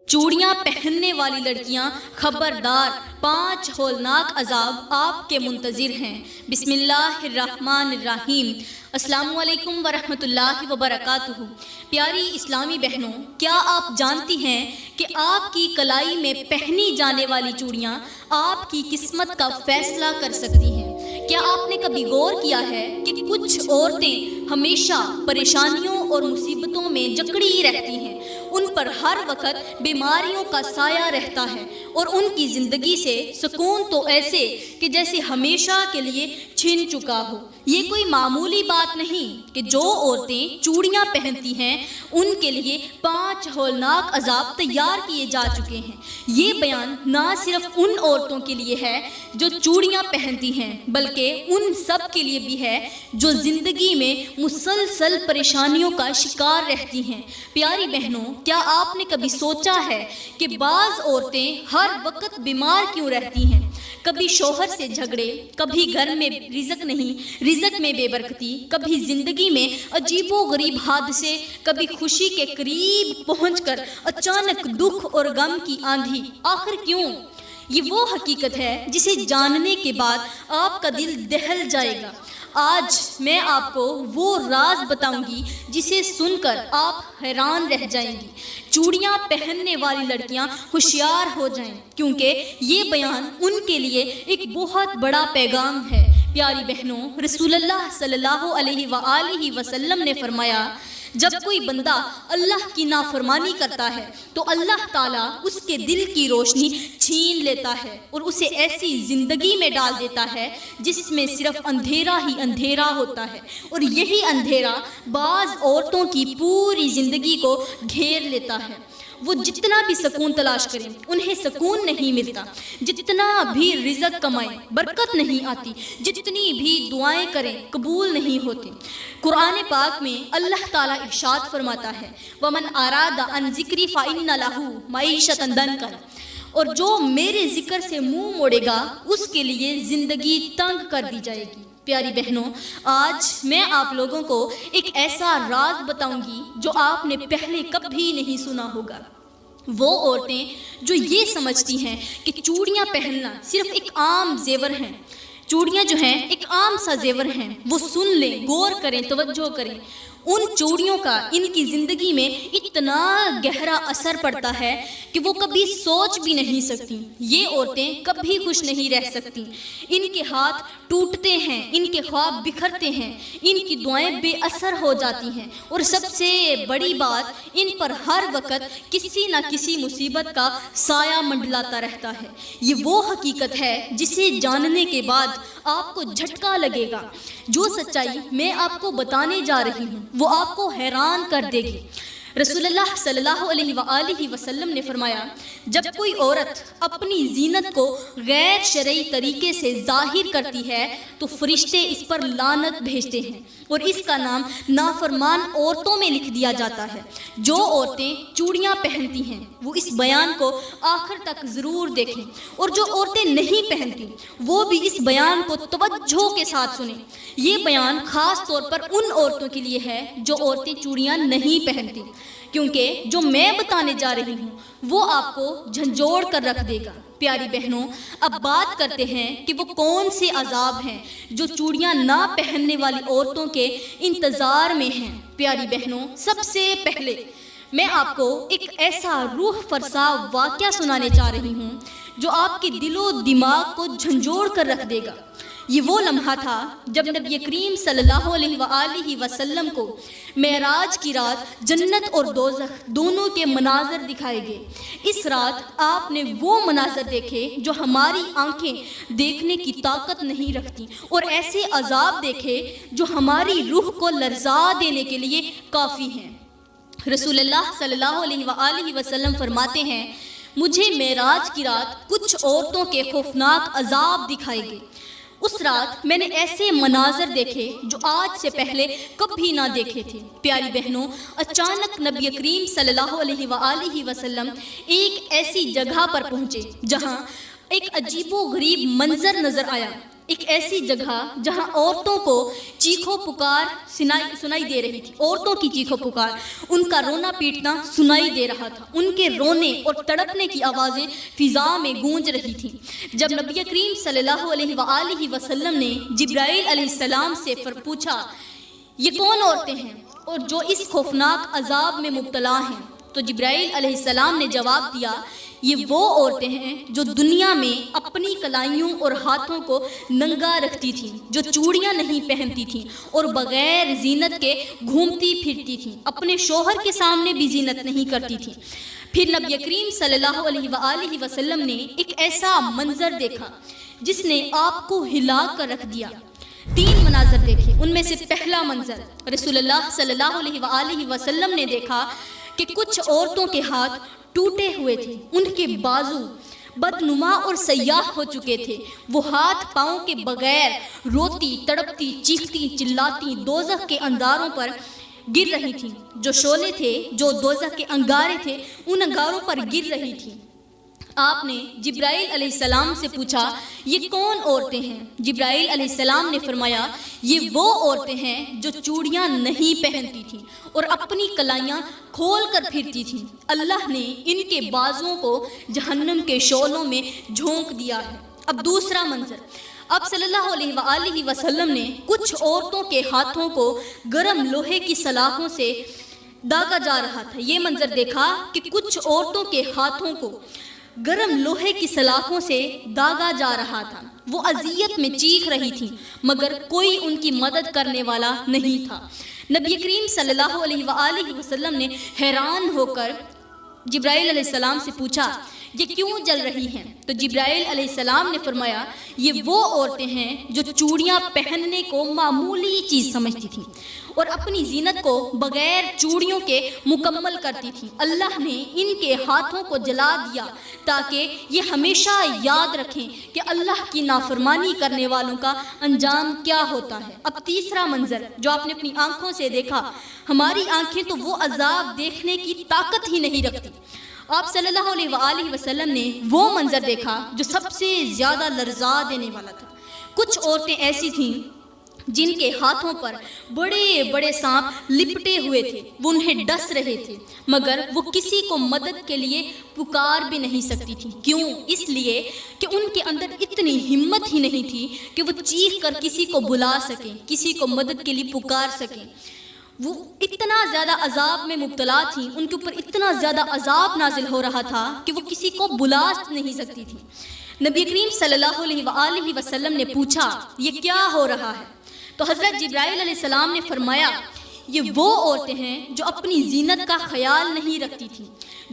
چوڑیاں پہننے والی لڑکیاں خبردار، 5 ہولناک عذاب آپ کے منتظر ہیں۔ بسم اللہ الرحمن الرحیم۔ السلام علیکم ورحمۃ اللہ وبرکاتہ۔ پیاری اسلامی بہنوں، کیا آپ جانتی ہیں کہ آپ کی کلائی میں پہنی جانے والی چوڑیاں آپ کی قسمت کا فیصلہ کر سکتی ہیں؟ کیا آپ نے کبھی غور کیا ہے کہ کچھ عورتیں ہمیشہ پریشانیوں اور مصیبتوں میں جکڑی رہتی ہیں، ان پر ہر وقت بیماریوں کا سایہ رہتا ہے اور ان کی زندگی سے سکون تو ایسے کہ جیسے ہمیشہ کے لیے چھن چکا ہو۔ یہ کوئی معمولی بات نہیں کہ جو عورتیں چوڑیاں پہنتی ہیں ان کے لیے 5 ہولناک عذاب تیار کیے جا چکے ہیں۔ یہ بیان نہ صرف ان عورتوں کے لیے ہے جو چوڑیاں پہنتی ہیں، بلکہ ان سب کے لیے بھی ہے جو زندگی میں مسلسل پریشانیوں کا شکار رہتی ہیں۔ پیاری بہنوں، کیا آپ نے کبھی سوچا ہے کہ بعض عورتیں ہر وقت بیمار کیوں رہتی ہیں؟ کبھی شوہر سے جھگڑے، کبھی گھر میں رزق نہیں، رزق میں بے برکتی، کبھی زندگی میں عجیب و غریب حادثے، کبھی خوشی کے قریب پہنچ کر اچانک دکھ اور غم کی آندھی۔ آخر کیوں؟ یہ وہ حقیقت ہے جسے جاننے کے بعد آپ کا دل دہل جائے گا۔ آج میں آپ کو وہ راز بتاؤں گی جسے سن کر آپ حیران رہ جائیں گی۔ چوڑیاں پہننے والی لڑکیاں ہوشیار ہو جائیں، کیونکہ یہ بیان ان کے لیے ایک بہت بڑا پیغام ہے۔ پیاری بہنوں، رسول اللہ صلی اللہ علیہ وآلہ وسلم نے فرمایا، جب کوئی بندہ اللہ کی نافرمانی کرتا ہے تو اللہ تعالیٰ اس کے دل کی روشنی چھین لیتا ہے اور اسے ایسی زندگی میں ڈال دیتا ہے جس میں صرف اندھیرا ہی اندھیرا ہوتا ہے، اور یہی اندھیرا بعض عورتوں کی پوری زندگی کو گھیر لیتا ہے۔ وہ جتنا بھی سکون تلاش کریں انہیں سکون نہیں ملتا، جتنا بھی رزق کمائیں برکت نہیں آتی، جتنی بھی دعائیں کریں قبول نہیں ہوتی۔ قرآن پاک میں اللہ تعالیٰ ارشاد فرماتا ہے، وَمَنْ أَرَادَ عَنْ ذِكْرِي فَإِنَّ لَهُ مَعِيشَةً ضَنْكًا، اور جو میرے ذکر سے منہ موڑے گا اس کے لیے زندگی تنگ کر دی جائے گی۔ پیاری بہنوں، آج میں آپ لوگوں کو ایک ایسا راز بتاؤں گی جو آپ نے پہلے کبھی نہیں سنا ہوگا۔ وہ عورتیں جو یہ سمجھتی ہیں کہ چوڑیاں پہننا صرف ایک عام زیور ہیں، چوڑیاں جو ہیں ایک عام سا زیور ہیں، وہ سن لیں، غور کریں، توجہ کریں۔ ان چوڑیوں کا ان کی زندگی میں اتنا گہرا اثر پڑتا ہے کہ وہ کبھی سوچ بھی نہیں سکتی۔ یہ عورتیں کبھی خوش نہیں رہ سکتی، ان کے ہاتھ ٹوٹتے ہیں، ان کے خواب بکھرتے ہیں، ان کی دعائیں بے اثر ہو جاتی ہیں، اور سب سے بڑی بات، ان پر ہر وقت کسی نہ کسی مصیبت کا سایہ منڈلاتا رہتا ہے۔ یہ وہ حقیقت ہے جسے جاننے کے بعد آپ کو جھٹکا لگے گا۔ جو سچائی میں آپ کو بتانے جا رہی ہوں وہ آپ کو حیران کر دے گی۔ رسول اللہ صلی اللہ علیہ وآلہ وسلم نے فرمایا، جب کوئی عورت اپنی زینت کو غیر شرعی طریقے سے ظاہر کرتی ہے تو فرشتے اس پر لعنت بھیجتے ہیں اور اس کا نام نافرمان عورتوں میں لکھ دیا جاتا ہے۔ جو عورتیں چوڑیاں پہنتی ہیں وہ اس بیان کو آخر تک ضرور دیکھیں، اور جو عورتیں نہیں پہنتی وہ بھی اس بیان کو توجہ کے ساتھ سنیں۔ یہ بیان خاص طور پر ان عورتوں کے لیے ہے جو عورتیں چوڑیاں نہیں پہنتی، کیونکہ جو میں بتانے جا رہی ہوں وہ آپ کو جھنجھوڑ کر رکھ دے گا۔ پیاری بہنوں، اب بات کرتے ہیں کہ وہ کون سے عذاب ہیں جو چوڑیاں نہ پہننے والی عورتوں کے انتظار میں ہیں۔ پیاری بہنوں، سب سے پہلے میں آپ کو ایک ایسا روح فرسا واقعہ سنانے چاہ رہی ہوں جو آپ کے دل و دماغ کو جھنجھوڑ کر رکھ دے گا۔ یہ وہ لمحہ تھا جب نبی کریم صلی اللہ علیہ وآلہ وسلم کو معراج کی رات جنت اور دوزخ دونوں کے مناظر دکھائے گئے۔ اس رات آپ نے وہ مناظر دیکھے جو ہماری آنکھیں دیکھنے کی طاقت نہیں رکھتی، اور ایسے عذاب دیکھے جو ہماری روح کو لرزا دینے کے لیے کافی ہیں۔ رسول اللہ صلی اللہ علیہ وآلہ وسلم فرماتے ہیں، مجھے معراج کی رات کچھ عورتوں کے خوفناک عذاب دکھائے گئے۔ اس رات میں نے ایسے مناظر دیکھے جو آج سے پہلے کبھی نہ دیکھے تھے۔ پیاری بہنوں، اچانک نبی کریم صلی اللہ علیہ وآلہ وسلم ایک ایسی جگہ پر پہنچے جہاں ایک عجیب و غریب منظر نظر آیا۔ ایک ایک ایسی جگہ جہاں عورتوں کو چیخو پکار سنائی دے رہی تھی، عورتوں کی چیخو پکار، ان کا رونا پیٹنا سنائی دے رہا تھا، ان کے رونے اور تڑپنے کی آوازیں فضا میں گونج رہی تھیں۔ جب نبی کریم صلی اللہ علیہ وآلہ وسلم نے جبرائیل علیہ السلام سے پوچھا یہ کون عورتیں ہیں اور جو اس خوفناک عذاب میں مبتلا ہیں، تو جبرائیل علیہ السلام نے جواب دیا یہ وہ عورتیں ہیں جو دنیا میں اپنی کلائیوں اور ہاتھوں کو ننگا رکھتی تھیں، جو چوڑیاں نہیں پہنتی تھیں اور بغیر زینت کے گھومتی پھرتی تھیں، اپنے شوہر کے سامنے بھی زینت نہیں کرتی تھیں۔ پھر نبی کریم صلی اللہ علیہ وآلہ وسلم نے ایک ایسا منظر دیکھا جس نے آپ کو ہلا کر رکھ دیا۔ 3 مناظر دیکھے، ان میں سے پہلا منظر رسول اللہ صلی اللہ علیہ وآلہ وسلم نے دیکھا کہ کچھ عورتوں کے ہاتھ ٹوٹے ہوئے تھے، ان کے بازو بدنما اور سیاہ ہو چکے تھے، وہ ہاتھ پاؤں کے بغیر روتی تڑپتی چیختی چلاتی دوزخ کے انگاروں پر گر رہی تھیں، جو شعلے تھے، جو دوزخ کے انگارے تھے، ان انگاروں پر گر رہی تھیں۔ آپ نے جبرائیل علیہ السلام سے پوچھا یہ کون عورتیں ہیں؟ جبرائیل علیہ السلام نے فرمایا یہ وہ عورتیں ہیں جو چوڑیاں نہیں پہنتی تھیں اور اپنی کلائیاں کھول کر پھرتی تھیں، اللہ نے ان کے بازوؤں کو جہنم کے شعلوں میں جھونک دیا ہے۔ اب دوسرا منظر، اب صلی اللہ علیہ وآلہ وسلم نے کچھ عورتوں کے ہاتھوں کو گرم لوہے کی سلاخوں سے داغا جا رہا تھا۔ یہ منظر دیکھا کہ کچھ عورتوں کے ہاتھوں کو گرم لوہے کی سلاخوں سے داغا جا رہا تھا، وہ اذیت میں چیخ رہی تھیں مگر کوئی ان کی مدد کرنے والا نہیں تھا۔ نبی کریم صلی اللہ علیہ وآلہ وسلم نے حیران ہو کر جبرائیل علیہ السلام سے پوچھا یہ کیوں جل رہی ہیں؟ تو جبرائیل علیہ السلام نے فرمایا یہ وہ عورتیں ہیں جو چوڑیاں پہننے کو معمولی چیز سمجھتی تھیں اور اپنی زینت کو بغیر چوڑیوں کے مکمل کرتی تھیں۔ اللہ نے ان کے ہاتھوں کو جلا دیا تاکہ یہ ہمیشہ یاد رکھیں کہ اللہ کی نافرمانی کرنے والوں کا انجام کیا ہوتا ہے۔ اب تیسرا منظر جو آپ نے اپنی آنکھوں سے دیکھا، ہماری آنکھیں تو وہ عذاب دیکھنے کی طاقت ہی نہیں رکھتی۔ آپ صلی اللہ علیہ وآلہ وسلم نے وہ منظر دیکھا جو سب سے زیادہ لرزا دینے والا تھا۔ کچھ عورتیں ایسی تھیں جن کے ہاتھوں پر بڑے بڑے سانپ لپٹے ہوئے تھے، وہ انہیں ڈس رہے تھے مگر وہ کسی کو مدد کے لیے پکار بھی نہیں سکتی تھی۔ کیوں؟ اس لیے کہ ان کے اندر اتنی ہمت ہی نہیں تھی کہ وہ چیخ کر کسی کو بلا سکیں، کسی کو مدد کے لیے پکار سکیں۔ وہ اتنا زیادہ عذاب میں مبتلا تھیں، ان کے اوپر اتنا زیادہ عذاب نازل ہو رہا تھا کہ وہ کسی کو بلا نہیں سکتی تھی۔ نبی کریم صلی اللہ علیہ وآلہ وسلم نے پوچھا یہ کیا ہو رہا ہے؟ تو حضرت جبرائیل علیہ السلام نے فرمایا یہ وہ عورتیں ہیں جو اپنی زینت کا خیال نہیں رکھتی تھیں،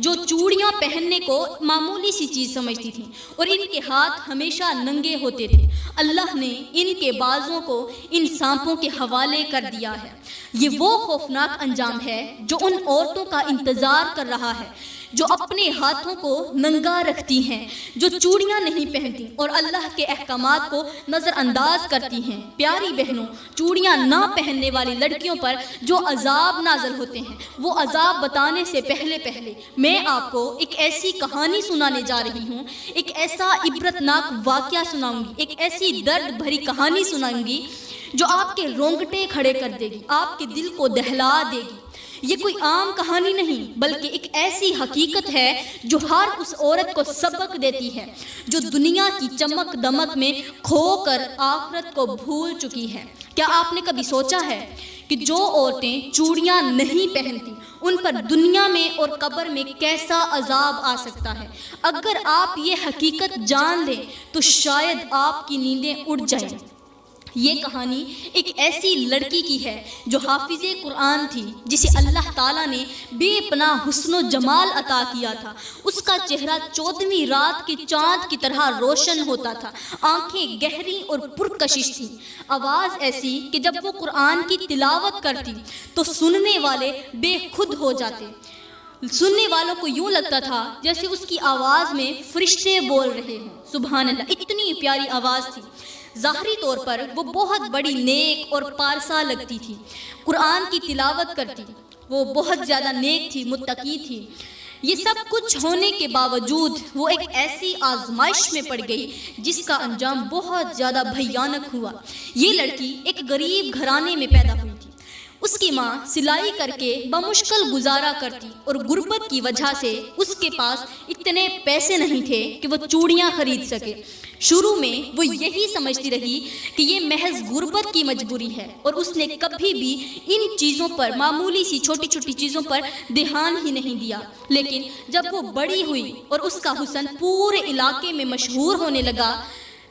جو چوڑیاں پہننے کو معمولی سی چیز سمجھتی تھیں اور ان کے ہاتھ ہمیشہ ننگے ہوتے تھے۔ اللہ نے ان کے بازوں کو ان سانپوں کے حوالے کر دیا ہے۔ یہ وہ خوفناک انجام ہے جو ان عورتوں کا انتظار کر رہا ہے جو اپنے ہاتھوں کو ننگا رکھتی ہیں، جو چوڑیاں نہیں پہنتی اور اللہ کے احکامات کو نظر انداز کرتی ہیں۔ پیاری بہنوں، چوڑیاں نہ پہننے والی لڑکیوں پر جو عذاب نازل ہوتے ہیں وہ عذاب بتانے سے پہلے میں آپ کو ایک ایسی کہانی سنانے جا رہی ہوں، ایک ایسا عبرتناک واقعہ سناؤں گی، ایک ایسی درد بھری کہانی سناؤں گی جو آپ کے رونگٹے کھڑے کر دے گی، آپ کے دل کو دہلا دے گی۔ یہ کوئی عام کہانی نہیں بلکہ ایک ایسی حقیقت ہے جو ہر اس عورت کو سبق دیتی ہے جو دنیا کی چمک دمک میں کھو کر آخرت کو بھول چکی ہے۔ کیا آپ نے کبھی سوچا ہے کہ جو عورتیں چوڑیاں نہیں پہنتی ان پر دنیا میں اور قبر میں کیسا عذاب آ سکتا ہے؟ اگر آپ یہ حقیقت جان لیں تو شاید آپ کی نیندیں اڑ جائیں۔ یہ کہانی ایک ایسی لڑکی کی ہے جو حافظ قرآن تھی، جسے اللہ تعالیٰ نے بے پناہ حسن و جمال عطا کیا تھا۔ اس کا چہرہ 14ویں رات کے چاند کی طرح روشن ہوتا تھا، آنکھیں گہری اور پرکشش تھیں، آواز ایسی کہ جب وہ قرآن کی تلاوت کرتی تو سننے والے بے خود ہو جاتے۔ سننے والوں کو یوں لگتا تھا جیسے اس کی آواز میں فرشتے بول رہے ہوں۔ سبحان اللہ، اتنی پیاری آواز تھی۔ ظاہری طور پر وہ بہت بڑی نیک اور پارسا لگتی تھی، قرآن کی تلاوت کرتی، وہ بہت زیادہ نیک تھی، متقی تھی، یہ سب کچھ ہونے کے باوجود وہ ایک ایسی آزمائش میں پڑ گئی جس کا انجام بہت زیادہ بھیانک ہوا۔ یہ لڑکی ایک غریب گھرانے میں پیدا ہوئی تھی۔ اس کی ماں سلائی کر کے بمشکل گزارا کرتی اور غربت کی وجہ سے اس کے پاس اتنے پیسے نہیں تھے کہ وہ چوڑیاں خرید سکے۔ شروع میں وہ یہی سمجھتی رہی کہ یہ محض غربت کی مجبوری ہے اور اس نے کبھی بھی ان چیزوں پر، معمولی سی چھوٹی چھوٹی چیزوں پر دھیان ہی نہیں دیا۔ لیکن جب وہ بڑی ہوئی اور اس کا حسن پورے علاقے میں مشہور ہونے لگا،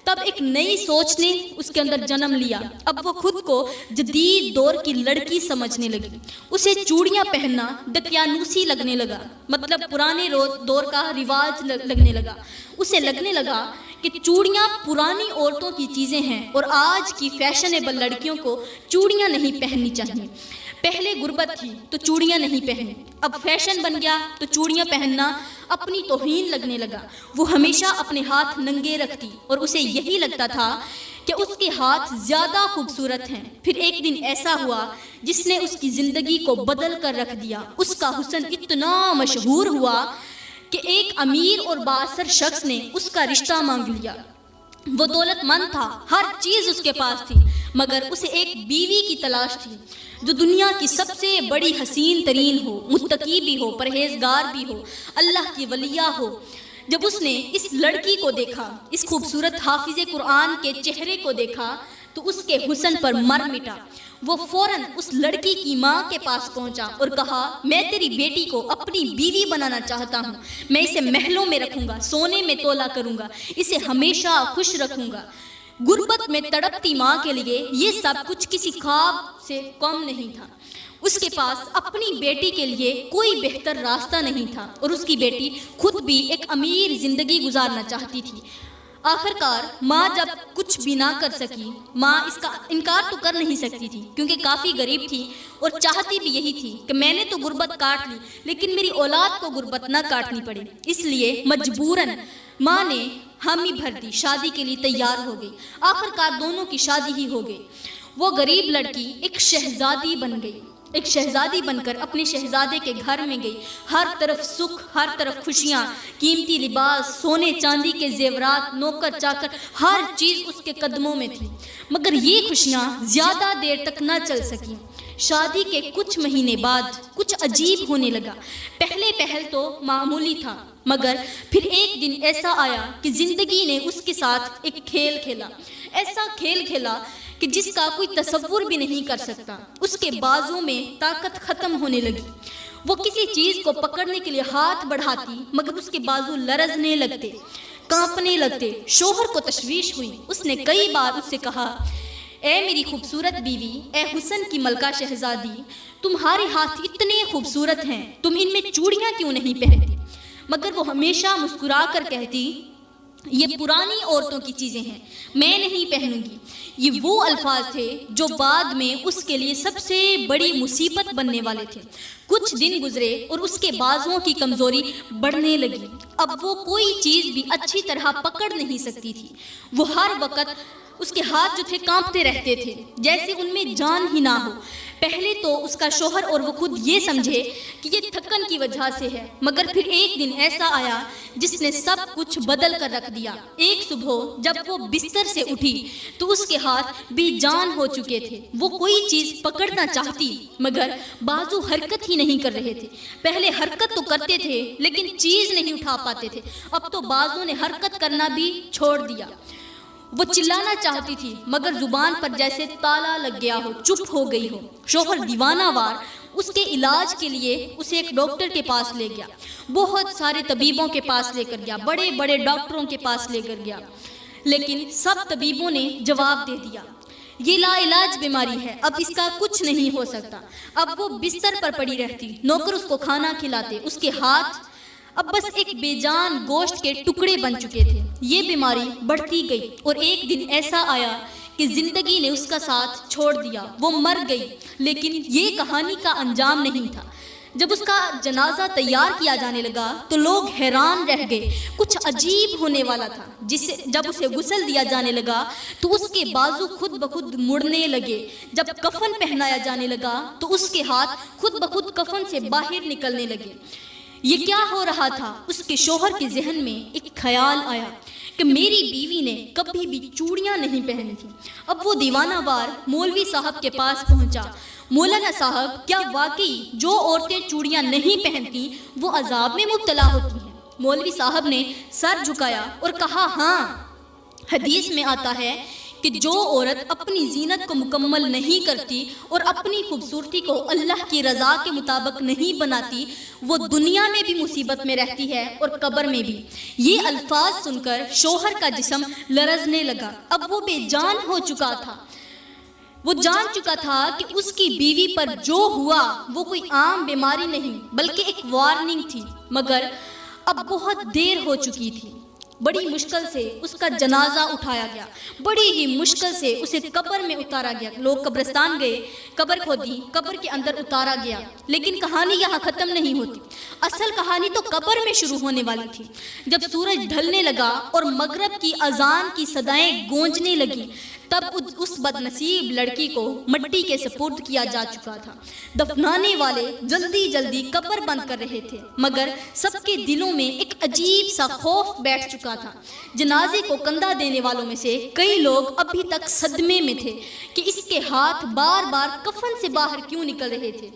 تب ایک نئی سوچ نے اس کے اندر جنم لیا۔ اب وہ خود کو جدید دور کی لڑکی سمجھنے لگی۔ اسے چوڑیاں پہننا دقیانوسی لگنے لگا، مطلب پرانے دور کا رواج لگنے لگا۔ اسے لگنے لگا کہ چوڑیاں پرانی عورتوں کی چیزیں ہیں اور آج کی فیشنیبل لڑکیوں کو چوڑیاں نہیں پہننی چاہیے۔ پہلے غربت تھی تو چوڑیاں نہیں پہنی، اب فیشن بن گیا تو چوڑیاں پہننا اپنی توہین لگنے لگا۔ وہ ہمیشہ اپنے ہاتھ ننگے رکھتی اور اسے یہی لگتا تھا کہ اس کے ہاتھ زیادہ خوبصورت ہیں۔ پھر ایک دن ایسا ہوا جس نے اس کی زندگی کو بدل کر رکھ دیا۔ اس کا حسن اتنا مشہور ہوا کہ ایک امیر اور بااثر شخص نے اس کا رشتہ مانگ لیا۔ وہ دولت مند تھا، ہر چیز اس کے پاس تھی، مگر اسے ایک بیوی کی تلاش تھی جو دنیا کی سب سے بڑی حسین ترین ہو، متقی بھی ہو، پرہیزگار بھی ہو، اللہ کی ولیہ ہو۔ جب اس نے اس لڑکی کو دیکھا، اس خوبصورت حافظ قرآن کے چہرے کو دیکھا، تو اس کے حسن پر مر مٹا۔ وہ فوراً اس لڑکی کی ماں کے پاس پہنچا اور کہا، میں تیری بیٹی کو اپنی بیوی بنانا چاہتا ہوں، میں اسے محلوں میں رکھوں گا، سونے میں تولا کروں گا، اسے ہمیشہ خوش رکھوں گا۔ غربت میں تڑپتی ماں کے لیے یہ سب کچھ کسی خواب سے کم نہیں تھا۔ اس کے پاس اپنی بیٹی کے لیے کوئی بہتر راستہ نہیں تھا اور اس کی بیٹی خود بھی ایک امیر زندگی گزارنا چاہتی تھی۔ آخر کار ماں جب کچھ بھی نہ کر سکی، ماں اس کا انکار تو کر نہیں سکتی تھی کیونکہ کافی غریب تھی اور چاہتی بھی یہی تھی کہ میں نے تو غربت کاٹ لی لیکن میری اولاد کو غربت نہ کاٹنی پڑے۔ اس لیے مجبوراً ماں نے حامی بھر دی، شادی کے لیے تیار ہو گئی۔ آخر کار دونوں کی شادی ہی ہو گئی۔ وہ غریب لڑکی ایک شہزادی بن گئی، ایک شہزادی بن کر اپنے شہزادے کے گھر میں گئی۔ ہر طرف سکھ، ہر طرف خوشیاں، قیمتی لباس، سونے چاندی کے زیورات، نوکر چاکر، ہر چیز اس کے قدموں میں تھی۔ مگر یہ خوشیاں زیادہ دیر تک نہ چل سکیں۔ شادی کے کچھ مہینے بعد کچھ عجیب ہونے لگا۔ پہل تو معمولی تھا، مگر پھر ایک دن ایسا آیا کہ زندگی نے اس کے ساتھ ایک کھیل کھیلا، ایسا کھیل کھیلا کہ جس کا کوئی تصور بھی نہیں کر سکتا۔ اس کے بازوں میں طاقت ختم ہونے لگی۔ وہ کسی چیز کو پکڑنے کے لیے ہاتھ بڑھاتی مگر اس کے بازو لرزنے لگتے، کانپنے لگتے۔ شوہر کو تشویش ہوئی۔ اس نے کئی بار اس سے کہا، اے میری خوبصورت بیوی، اے حسن کی ملکہ شہزادی، تمہارے ہاتھ اتنے خوبصورت ہیں، تم ان میں چوڑیاں کیوں نہیں پہنتی؟ مگر وہ ہمیشہ مسکرا کر کہتی، یہ پرانی عورتوں کی چیزیں ہیں، میں نہیں پہنوں گی۔ یہ وہ الفاظ تھے جو بعد میں اس کے لیے سب سے بڑی مصیبت بننے والے تھے۔ کچھ دن گزرے اور اس کے بازوؤں کی کمزوری بڑھنے لگی۔ اب وہ کوئی چیز بھی اچھی طرح پکڑ نہیں سکتی تھی۔ وہ ہر وقت اس کے ہاتھ جو تھے کانپتے رہتے تھے جیسے ان میں جان ہی نہ ہو۔ پہلے تو اس کا شوہر اور وہ خود یہ سمجھے کہ یہ تھکن کی وجہ سے ہے، مگر پھر ایک دن ایسا آیا جس نے سب کچھ بدل کر رکھ دیا۔ ایک صبح جب وہ بستر سے اٹھی تو اس کے ہاتھ بے جان ہو چکے تھے۔ وہ کوئی چیز پکڑنا چاہتی مگر بازو حرکت ہی نہیں کر رہے تھے۔ پہلے حرکت تو کرتے تھے لیکن چیز نہیں اٹھا پاتے تھے، اب تو بازو نے حرکت کرنا بھی چھوڑ دیا۔ وہ چلانا چاہتی تھی مگر زبان پر جیسے تالا لگ گیا ہو، چپ ہو گئی ہو۔ شوہر دیوانہ وار اس کے علاج کے لیے اسے ایک ڈاکٹر کے پاس لے گیا، بہت سارے طبیبوں کے پاس لے کر گیا، بڑے بڑے ڈاکٹروں کے پاس لے کر گیا، لیکن سب طبیبوں نے جواب دے دیا، یہ لا علاج بیماری ہے، اب اس کا کچھ نہیں ہو سکتا۔ اب وہ بستر پر پڑی رہتی، نوکر اس کو کھانا کھلاتے، اس کے ہاتھ اب بس ایک بے جان گوشت کے ٹکڑے بن چکے تھے۔ یہ بیماری بڑھتی گئی اور ایک دن ایسا آیا کہ زندگی نے اس کا ساتھ چھوڑ دیا، وہ مر گئی۔ لیکن یہ کہانی کا انجام نہیں تھا۔ جب اس کا جنازہ تیار کیا جانے لگا تو لوگ حیران رہ گئے، کچھ عجیب ہونے والا تھا۔ جب اسے غسل دیا جانے لگا تو اس کے بازو خود بخود مڑنے لگے، جب کفن پہنایا جانے لگا تو اس کے ہاتھ خود بخود کفن سے باہر نکلنے لگے۔ یہ کیا ہو رہا تھا؟ اس کے شوہر کے ذہن میں ایک خیال آیا کہ میری بیوی نے کبھی بھی چوڑیاں نہیں پہنی تھی۔ اب وہ دیوانہ وار مولوی صاحب کے پاس پہنچا۔ مولانا صاحب، کیا واقعی جو عورتیں چوڑیاں نہیں پہنتی وہ عذاب میں مبتلا ہوتی ہیں؟ مولوی صاحب نے سر جھکایا اور کہا، ہاں، حدیث میں آتا ہے کہ جو عورت اپنی زینت کو مکمل نہیں کرتی اور اپنی خوبصورتی کو اللہ کی رضا کے مطابق نہیں بناتی، وہ دنیا میں بھی مصیبت میں رہتی ہے اور قبر میں بھی۔ یہ الفاظ سن کر شوہر کا جسم لرزنے لگا۔ اب وہ بے جان ہو چکا تھا۔ وہ جان چکا تھا کہ اس کی بیوی پر جو ہوا وہ کوئی عام بیماری نہیں بلکہ ایک وارننگ تھی، مگر اب بہت دیر ہو چکی تھی۔ بڑی مشکل سے اس کا جنازہ اٹھایا گیا، بڑی ہی مشکل سے اسے قبر میں اتارا گیا۔ لوگ قبرستان گئے، قبر کھودی، قبر کے اندر اتارا گیا، لیکن کہانی یہاں ختم نہیں ہوتی۔ اصل کہانی تو قبر میں شروع ہونے والی تھی۔ جب سورج ڈھلنے لگا اور مغرب کی اذان کی صدائیں گونجنے لگی، تب اس بد نصیب لڑکی کو مٹی کے سپرد کیا جا چکا تھا۔ دفنانے والے جلدی جلدی قبر بند کر رہے تھے، مگر سب کے دلوں میں ایک عجیب سا خوف بیٹھ چکا تھا۔ جنازے کو کندھا دینے والوں میں سے کئی لوگ ابھی تک صدمے میں تھے کہ اس کے ہاتھ بار بار کفن سے باہر کیوں نکل رہے تھے۔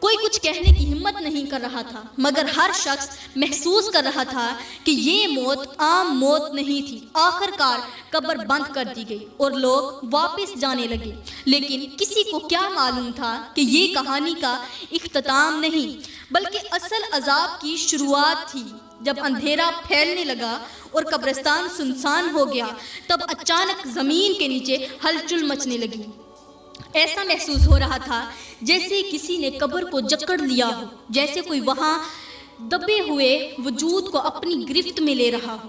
کوئی کچھ کہنے کی ہمت نہیں کر رہا تھا، مگر ہر شخص محسوس کر رہا تھا کہ یہ موت عام موت نہیں تھی۔ آخر کار قبر بند کر دی گئی اور لوگ واپس جانے لگے، لیکن کسی کو کیا معلوم تھا کہ یہ کہانی کا اختتام نہیں بلکہ اصل عذاب کی شروعات تھی۔ جب اندھیرا پھیلنے لگا اور قبرستان سنسان ہو گیا، تب اچانک زمین کے نیچے ہلچل مچنے لگی۔ ایسا محسوس ہو رہا تھا جیسے کسی نے قبر کو جکڑ لیا ہو، جیسے کوئی وہاں دبے ہوئے وجود کو اپنی گرفت میں لے رہا ہو۔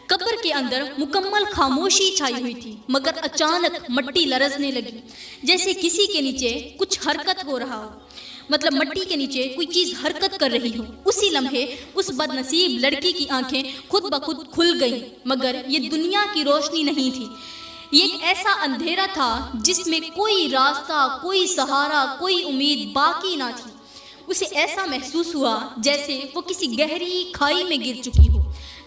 قبر کے اندر مکمل خاموشی چھائی ہوئی تھی، مگر اچانک مٹی لرزنے لگی، جیسے کسی کے نیچے کچھ حرکت ہو رہا ہو، مطلب مٹی کے نیچے کوئی چیز حرکت کر رہی ہو۔ اسی لمحے اس بد نصیب لڑکی کی آنکھیں خود بخود کھل گئیں، مگر یہ دنیا کی روشنی نہیں تھی۔ یہ ایک ایسا اندھیرا تھا جس میں کوئی راستہ، کوئی سہارا، کوئی امید باقی نہ تھی۔ اسے ایسا محسوس ہوا جیسے وہ کسی گہری کھائی میں گر چکی ہو،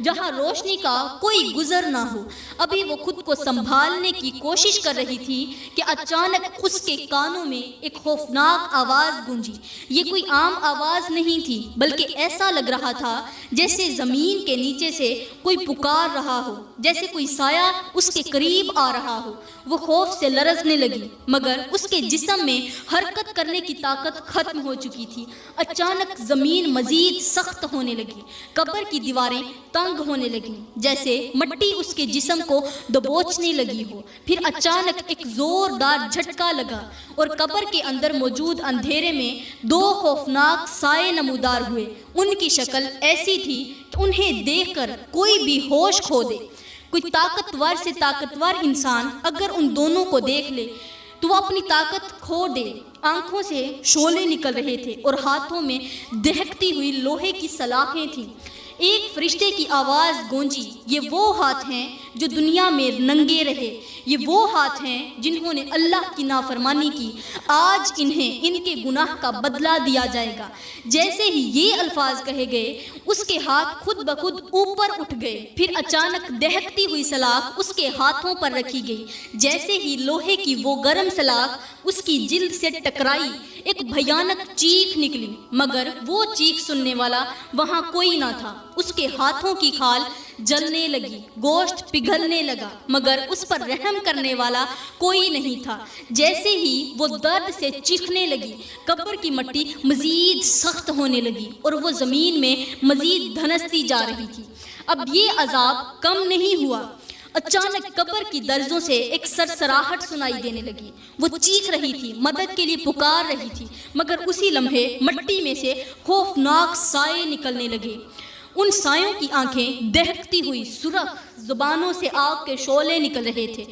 جہاں روشنی کا کوئی گزر نہ ہو۔ ابھی وہ خود کو سنبھالنے کی کوشش کر رہی تھی کہ اچانک اس کے کانوں میں ایک خوفناک آواز گونجی۔ یہ کوئی عام آواز نہیں تھی، بلکہ ایسا لگ رہا تھا جیسے زمین کے نیچے سے کوئی پکار رہا ہو، جیسے کوئی سایہ اس کے قریب آ رہا ہو۔ وہ خوف سے لرزنے لگی، مگر اس کے جسم میں حرکت کرنے کی طاقت ختم ہو چکی تھی۔ اچانک زمین مزید سخت ہونے لگی، قبر کی دیواریں تنگ ہونے لگیں، جیسے مٹی اس کے جسم کو دبوچنے لگی ہو۔ پھر اچانک ایک زوردار جھٹکا لگا اور قبر کے اندر موجود اندھیرے میں دو خوفناک سائے نمودار ہوئے۔ ان کی شکل ایسی تھی کہ انہیں دیکھ کر کوئی بھی ہوش کھو دے۔ کوئی طاقتور سے طاقتور انسان اگر ان دونوں کو دیکھ لے تو وہ اپنی طاقت کھو دے۔ آنکھوں سے شعلے نکل رہے تھے اور ہاتھوں میں دہکتی ہوئی لوہے کی سلاخیں تھیں۔ ایک فرشتے کی آواز گونجی، یہ وہ ہاتھ ہیں جو دنیا میں ننگے رہے، یہ وہ ہاتھ ہیں جنہوں نے اللہ کی نافرمانی کی، آج انہیں ان کے گناہ کا بدلہ دیا جائے گا۔ جیسے ہی یہ الفاظ کہے گئے، اس کے ہاتھ خود بخود اوپر اٹھ گئے۔ پھر اچانک دہکتی ہوئی سلاخ اس کے ہاتھوں پر رکھی گئی۔ جیسے ہی لوہے کی وہ گرم سلاخ اس کی جلد سے ٹکرائی، ایک بھیانک چیخ نکلی، مگر وہ چیخ سننے والا وہاں کوئی نہ تھا۔ اس کے ہاتھوں کی کھال جلنے لگی، گوشت پگھلنے لگا، مگر اس پر رحم کرنے والا کوئی نہیں تھا۔ جیسے ہی وہ درد سے چیخنے لگی، قبر کی مٹی مزید سخت ہونے لگی اور وہ زمین میں مزید دھنستی جا رہی تھی۔ اب یہ عذاب کم نہیں ہوا۔ اچانک قبر کی درزوں سے ایک سرسراہٹ سنائی دینے لگی۔ وہ چیخ رہی تھی، مدد کے لیے پکار رہی تھی، مگر اسی لمحے مٹی میں سے خوفناک سائے نکلنے لگے۔ ان سایوں کی آنکھیں دہکتی ہوئی سرخ، زبانوں سے آگ کے شعلے نکل رہے تھے۔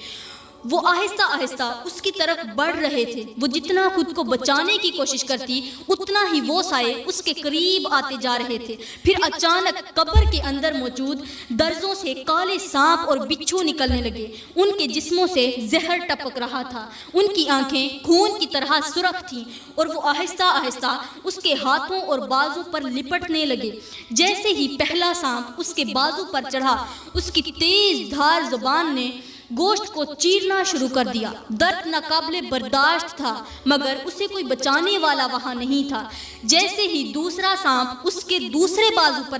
وہ آہستہ آہستہ اس کی طرف بڑھ رہے تھے۔ وہ جتنا خود کو بچانے کی کوشش کرتی اتنا ہی وہ سائے اس کے قریب آتے جا رہے تھے۔ پھر اچانک قبر کے اندر موجود درزوں سے کالے سانپ اور بچھو نکلنے لگے۔ ان کے جسموں سے زہر ٹپک رہا تھا، ان کی آنکھیں خون کی طرح سرخ تھیں اور وہ آہستہ آہستہ اس کے ہاتھوں اور بازو پر لپٹنے لگے۔ جیسے ہی پہلا سانپ اس کے بازو پر چڑھا، اس کی تیز دھار زبان نے گوشت کو چیرنا شروع کر دیا۔ درد ناقابل برداشت تھا، مگر اسے کوئی بچانے والا وہاں نہیں تھا۔ جیسے ہی دوسرا سانپ اس کے دوسرے بازو پر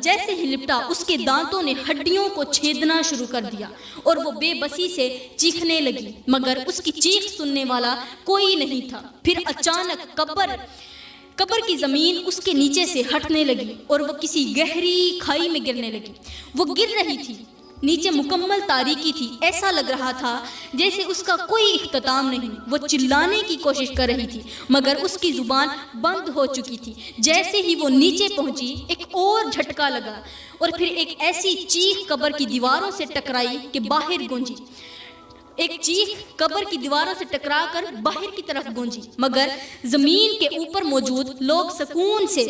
جیسے ہی لپٹا، اس کے دانتوں نے ہڈیوں کو چھیدنا شروع کر دیا اور وہ بے بسی سے چیخنے لگی، مگر اس کی چیخ سننے والا کوئی نہیں تھا۔ پھر اچانک قبر کی زمین اس کے نیچے سے ہٹنے لگی اور وہ کسی گہری کھائی میں گرنے لگی۔ وہ گر رہی تھی، نیچے مکمل تاریکی تھی، ایسا لگ رہا تھا جیسے اس کا کوئی اختتام نہیں۔ وہ چلانے کی کوشش کر رہی تھی، مگر اس کی زبان بند ہو چکی تھی۔ جیسے ہی وہ نیچے پہنچی، ایک اور جھٹکا لگا اور پھر ایک ایسی چیخ قبر کی دیواروں سے ٹکرائی کہ باہر گونجی۔ ایک چیخ قبر کی دیواروں سے ٹکرا کر باہر کی طرف گونجی، مگر زمین کے اوپر موجود لوگ سکون سے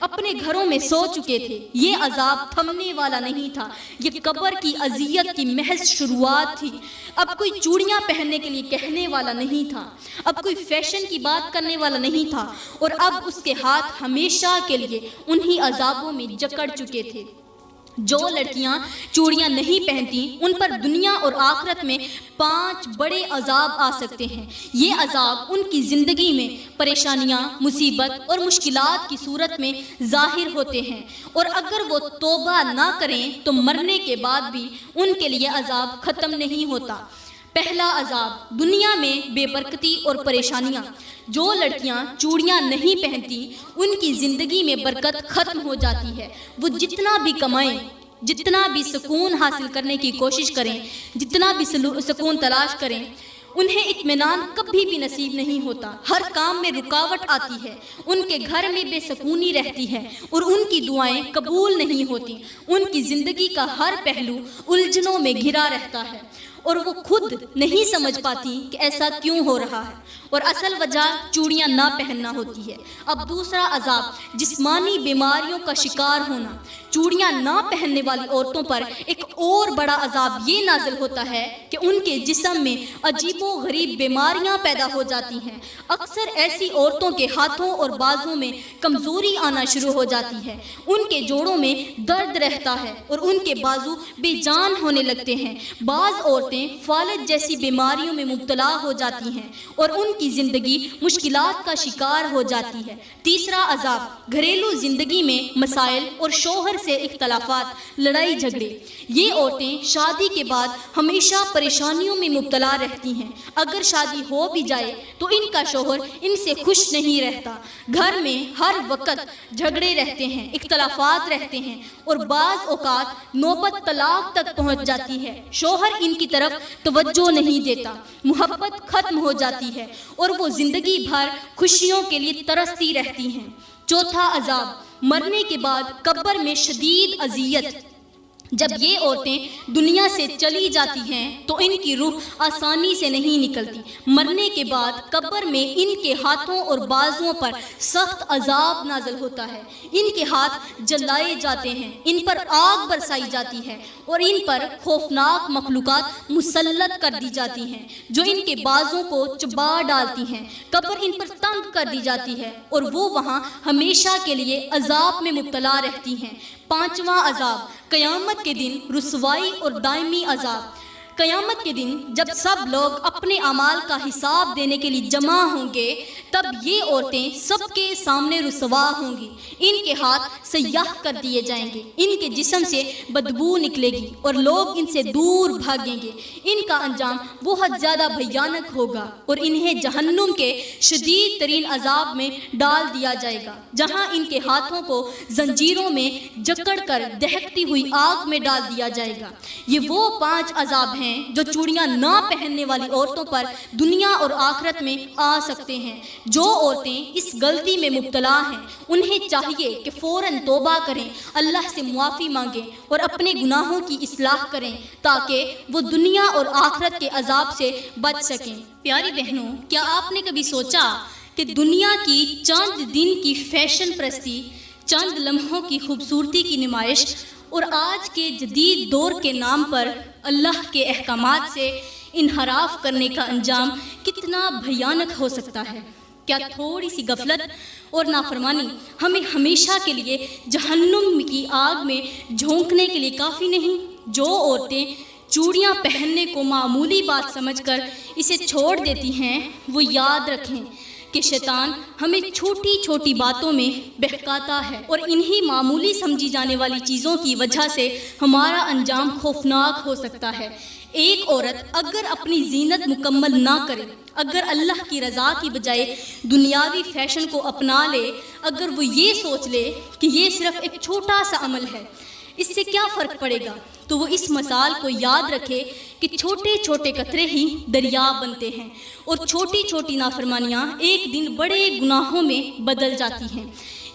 اپنے گھروں میں سو چکے تھے۔ یہ عذاب تھمنے والا نہیں تھا، یہ قبر کی اذیت کی محض شروعات تھی۔ اب کوئی چوڑیاں پہننے کے لیے کہنے والا نہیں تھا، اب کوئی فیشن کی بات کرنے والا نہیں تھا، اور اب اس کے ہاتھ ہمیشہ کے لیے انہی عذابوں میں جکڑ چکے تھے۔ جو لڑکیاں چوڑیاں نہیں پہنتی ان پر دنیا اور آخرت میں 5 بڑے عذاب آ سکتے ہیں۔ یہ عذاب ان کی زندگی میں پریشانیاں، مصیبت اور مشکلات کی صورت میں ظاہر ہوتے ہیں، اور اگر وہ توبہ نہ کریں تو مرنے کے بعد بھی ان کے لیے عذاب ختم نہیں ہوتا۔ پہلا عذاب دنیا میں بے برکتی اور پریشانیاں۔ جو لڑکیاں چوڑیاں نہیں پہنتی ان کی زندگی میں برکت ختم ہو جاتی ہے۔ وہ جتنا بھی کمائیں، جتنا بھی سکون حاصل کرنے کی کوشش کریں، جتنا بھی سکون تلاش کریں، انہیں اطمینان کبھی بھی نصیب نہیں ہوتا۔ ہر کام میں رکاوٹ آتی ہے، ان کے گھر میں بے سکونی رہتی ہے اور ان کی دعائیں قبول نہیں ہوتی۔ ان کی زندگی کا ہر پہلو الجھنوں میں گھرا رہتا ہے اور وہ خود نہیں سمجھ پاتی کہ ایسا کیوں ہو رہا ہے، اور اصل وجہ چوڑیاں نہ پہننا ہوتی ہے۔ اب دوسرا عذاب جسمانی بیماریوں کا شکار ہونا۔ چوڑیاں نہ پہننے والی عورتوں پر ایک اور بڑا عذاب یہ نازل ہوتا ہے کہ ان کے جسم میں عجیب و غریب بیماریاں پیدا ہو جاتی ہیں۔ اکثر ایسی عورتوں کے ہاتھوں اور بازوں میں کمزوری آنا شروع ہو جاتی ہے، ان کے جوڑوں میں درد رہتا ہے اور ان کے بازو بے جان ہونے لگتے ہیں۔ بعض عورتیں فالج جیسی بیماریوں میں مبتلا ہو جاتی ہیں اور ان کی زندگی مشکلات کا شکار ہو جاتی ہے۔ تیسرا عذاب گھریلو زندگی میں مسائل اور شوہر سے اختلافات، لڑائی جھگڑے۔ یہ عورتیں شادی کے بعد ہمیشہ پریشانیوں میں مبتلا رہتی ہیں۔ اگر شادی ہو بھی جائے تو ان کا شوہر ان سے خوش نہیں رہتا۔ گھر میں ہر وقت جھگڑے رہتے ہیں، اختلافات رہتے ہیں اور بعض اوقات نوبت طلاق تک پہنچ جاتی ہے۔ شوہر ان کی طرف توجہ نہیں دیتا، محبت ختم ہو جاتی ہے اور وہ زندگی بھر خوشیوں کے لیے ترستی رہتی ہیں۔ چوتھا عذاب مرنے کے بعد قبر میں شدید اذیت۔ جب یہ عورتیں دنیا سے چلی جاتی ہیں تو ان کی روح آسانی سے نہیں نکلتی۔ مرنے کے بعد قبر میں ان کے ہاتھوں اور بازوؤں پر سخت عذاب نازل ہوتا ہے۔ ان کے ہاتھ جلائے جاتے ہیں، ان پر آگ برسائی جاتی ہے اور ان پر خوفناک مخلوقات مسلط کر دی جاتی ہیں جو ان کے بازوں کو چبا ڈالتی ہیں۔ قبر ان پر تنگ کر دی جاتی ہے اور وہ وہاں ہمیشہ کے لیے عذاب میں مبتلا رہتی ہیں۔ پانچواں عذاب قیامت کے دن رسوائی اور دائمی عذاب۔ قیامت کے دن جب سب لوگ اپنے اعمال کا حساب دینے کے لیے جمع ہوں گے، تب یہ عورتیں سب کے سامنے رسوا ہوں گی۔ ان کے ہاتھ سیاہ کر دیے جائیں گے، ان کے جسم سے بدبو نکلے گی اور لوگ ان سے دور بھاگیں گے۔ ان کا انجام بہت زیادہ بھیانک ہوگا اور انہیں جہنم کے شدید ترین عذاب میں ڈال دیا جائے گا، جہاں ان کے ہاتھوں کو زنجیروں میں جکڑ کر دہکتی ہوئی آگ میں ڈال دیا جائے گا۔ یہ وہ 5 عذاب ہیں ہیں جو چوڑیاں نہ پہننے والی عورتوں پر دنیا اور آخرت میں آ سکتے ہیں۔ جو عورتیں اس غلطی میں مبتلا ہیں انہیں چاہیے کہ فوراً توبہ کریں، اللہ سے معافی مانگیں اور اپنے گناہوں کی اصلاح کریں تاکہ وہ دنیا اور آخرت کے عذاب سے بچ سکیں۔ پیاری بہنوں، کیا آپ نے کبھی سوچا کہ دنیا کی چند دن کی فیشن پرستی، چند لمحوں کی خوبصورتی کی نمائش اور آج کے جدید دور کے نام پر اللہ کے احکامات سے انحراف کرنے کا انجام کتنا بھیانک ہو سکتا ہے؟ کیا تھوڑی سی غفلت اور نافرمانی ہمیں ہمیشہ کے لیے جہنم کی آگ میں جھونکنے کے لیے کافی نہیں؟ جو عورتیں چوڑیاں پہننے کو معمولی بات سمجھ کر اسے چھوڑ دیتی ہیں وہ یاد رکھیں کہ شیطان ہمیں چھوٹی چھوٹی باتوں میں بہکاتا ہے اور انہی معمولی سمجھی جانے والی چیزوں کی وجہ سے ہمارا انجام خوفناک ہو سکتا ہے۔ ایک عورت اگر اپنی زینت مکمل نہ کرے، اگر اللہ کی رضا کی بجائے دنیاوی فیشن کو اپنا لے، اگر وہ یہ سوچ لے کہ یہ صرف ایک چھوٹا سا عمل ہے، اس سے کیا فرق پڑے گا، تو وہ اس مثال کو یاد رکھے کہ چھوٹے چھوٹے قطرے ہی دریا بنتے ہیں اور چھوٹی چھوٹی نافرمانیاں ایک دن بڑے گناہوں میں بدل جاتی ہیں۔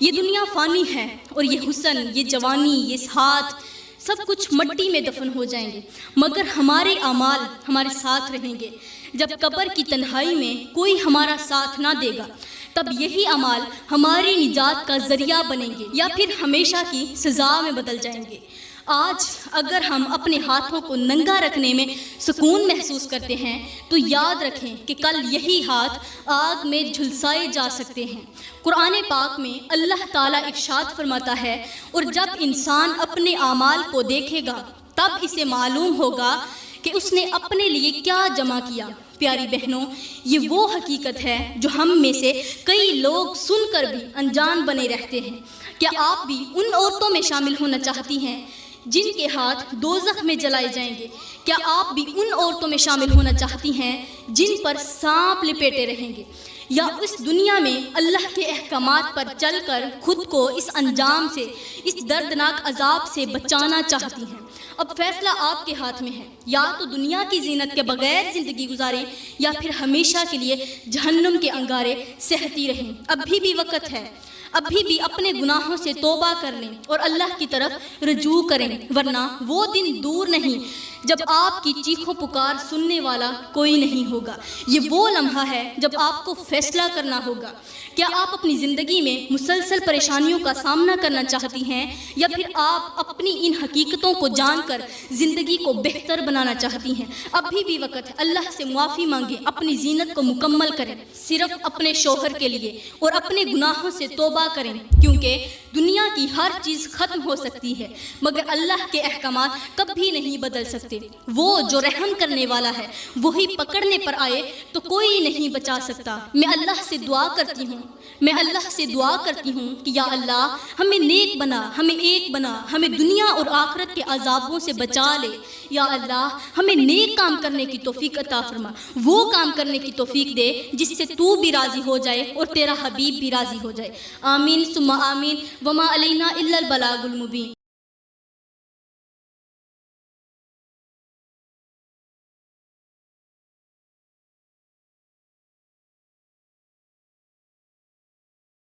یہ دنیا فانی ہے اور یہ حسن، یہ جوانی، یہ ہاتھ، سب کچھ مٹی میں دفن ہو جائیں گے، مگر ہمارے اعمال ہمارے ساتھ رہیں گے۔ جب قبر کی تنہائی میں کوئی ہمارا ساتھ نہ دے گا تب یہی اعمال ہماری نجات کا ذریعہ بنیں گے یا پھر ہمیشہ کی سزا میں بدل جائیں گے۔ آج اگر ہم اپنے ہاتھوں کو ننگا رکھنے میں سکون محسوس کرتے ہیں تو یاد رکھیں کہ کل یہی ہاتھ آگ میں جھلسائے جا سکتے ہیں۔ قرآن پاک میں اللہ تعالیٰ ارشاد فرماتا ہے، اور جب انسان اپنے اعمال کو دیکھے گا تب اسے معلوم ہوگا کہ اس نے اپنے لیے کیا جمع کیا۔ پیاری بہنوں، یہ وہ حقیقت ہے جو ہم میں سے کئی لوگ سن کر بھی انجان بنے رہتے ہیں۔ کیا آپ بھی ان عورتوں میں شامل ہونا چاہتی ہیں جن کے ہاتھ دوزخ میں جلائے جائیں گے؟ کیا آپ بھی ان عورتوں میں شامل ہونا چاہتی ہیں جن پر سانپ لپیٹے رہیں گے، یا اس دنیا میں اللہ کے احکامات پر چل کر خود کو اس انجام سے، اس دردناک عذاب سے بچانا چاہتی ہیں؟ اب فیصلہ آپ کے ہاتھ میں ہے، یا تو دنیا کی زینت کے بغیر زندگی گزاریں یا پھر ہمیشہ کے لیے جہنم کے انگارے سہتی رہیں۔ ابھی بھی وقت ہے، ابھی بھی اپنے گناہوں سے توبہ کر لیں اور اللہ کی طرف رجوع کریں، ورنہ وہ دن دور نہیں جب آپ کی چیخوں پکار سننے والا کوئی نہیں ہوگا۔ یہ وہ لمحہ ہے جب آپ کو فیصلہ کرنا ہوگا۔ کیا آپ اپنی زندگی میں مسلسل پریشانیوں کا سامنا کرنا چاہتی ہیں، یا پھر آپ اپنی ان حقیقتوں کو جان کر زندگی کو بہتر بنانا چاہتی ہیں؟ ابھی بھی وقت ہے، اللہ سے معافی مانگیں، اپنی زینت کو مکمل کریں، صرف اپنے شوہر کے لیے، اور اپنے گناہوں سے توبہ کریں، کیونکہ دنیا کی ہر چیز ختم ہو سکتی ہے مگر اللہ کے احکامات کبھی نہیں بدل سکتے۔ وہ جو رحم کرنے والا ہے وہی پکڑنے پر آئے تو کوئی نہیں بچا سکتا۔ میں اللہ سے دعا کرتی ہوں کہ یا اللہ ہمیں نیک بنا، ہمیں ایک بنا، ہمیں دنیا اور آخرت کے عذابوں سے بچا لے۔ یا اللہ ہمیں نیک کام کرنے کی توفیق عطا فرما، وہ کام کرنے کی توفیق دے جس سے تو بھی راضی ہو جائے اور تیرا حبیب بھی راضی ہو جائے۔ آمین ثم آمین، وما علینا الا البلاغ المبین۔